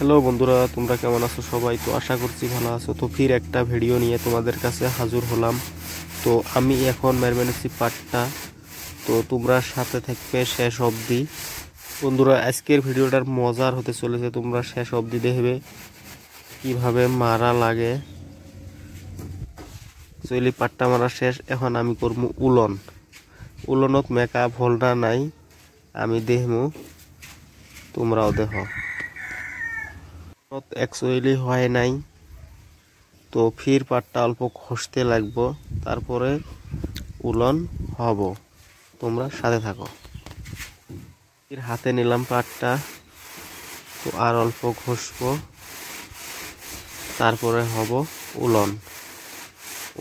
Hello বন্ধুরা, তোমরা কেমন আছো? সবাই তো আশা করছি ভালো আছো। তো ফির একটা ভিডিও নিয়ে তোমাদের কাছে হাজির হলাম। তো আমি এখন মেরমেনেছি পাটটা, তো তোমরা সাথে থাকবে শেষ অবধি। বন্ধুরা, আজকের ভিডিওটার মজার হতে চলেছে, তোমরা শেষ অবধি দেখবে কিভাবে মারা লাগে। চলি পাটটা মারা শেষ, এখন আমি করবো উলন। উলনত মেকআপ হোল্ডার নাই, আমি দেখবো, তোমরাও দেখো। অ্যাকচুয়ালি হয় নাই, তো ফির পাটটা অল্প ঘষতে লাগবো, তারপরে উলন হব। তোমরা সাথে থাকো। ফির হাতে নিলাম পাটটা, তো আর অল্প ঘষবো, তারপরে হব উলন।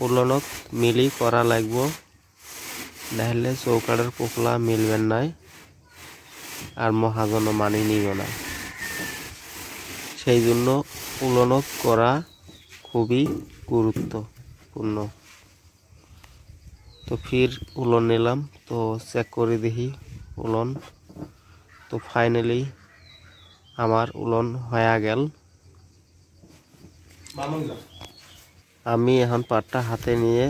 উলনত মিলি করা লাগবো, নাহলে চৌকাঠের পোকলা মিলবেন নাই আর মহাজন মানি নিব না। সেই জন্য উলনত করা খুবই গুরুত্বপূর্ণ। তো ফির উলন নিলাম, তো চেক করে দেখি উলন। তো ফাইনালি আমার উলন হয়ে গেল। আমি এখন পাটটা হাতে নিয়ে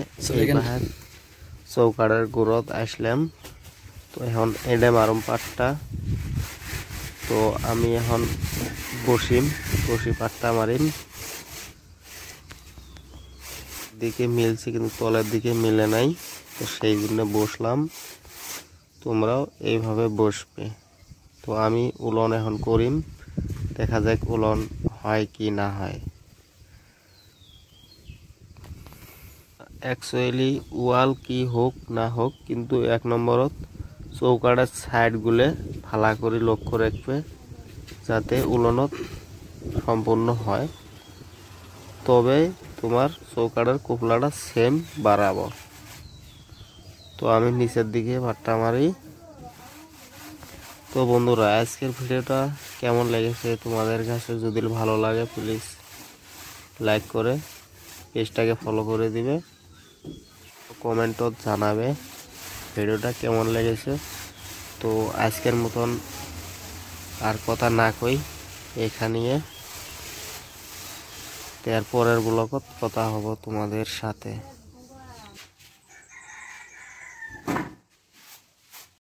চৌকাঠের গুঁড়ত আসলাম। তো এখন এডে মারুম পাটটা। তো আমি এখন বসি পাটটা মারিম। দিকে মিলছে কিন্তু তলের দিকে মিলে নাই, তো সেই জন্য বসলাম। তোমরাও এইভাবে বসবে। তো আমি উলন এখন করিম, দেখা যাক উলন হয় কি না হয়। অ্যাকচুয়ালি ওয়াল কি হোক না হোক, কিন্তু এক নম্বরত চৌকাঠের সাইডগুলো ভালো করে লক্ষ্য রাখবে, যাতে উলনত সম্পূর্ণ হয়। তবে তোমার চৌকাঠের কোপলাটা সেম বাড়াবো। তো আমি নিচের দিকে ভাট্টা মারি। তো বন্ধুরা, আজকের ভিডিওটা কেমন লেগেছে তোমাদের কাছে? যদি ভালো লাগে প্লিজ লাইক করে পেজটাকে ফলো করে দিবে, কমেন্টও জানাবে ভিডিওটা কেমন লেগেছে। তো আজকের মতন আর কথা না কই এখানে, এর পরের ব্লগত কথা হব তোমাদের সাথে।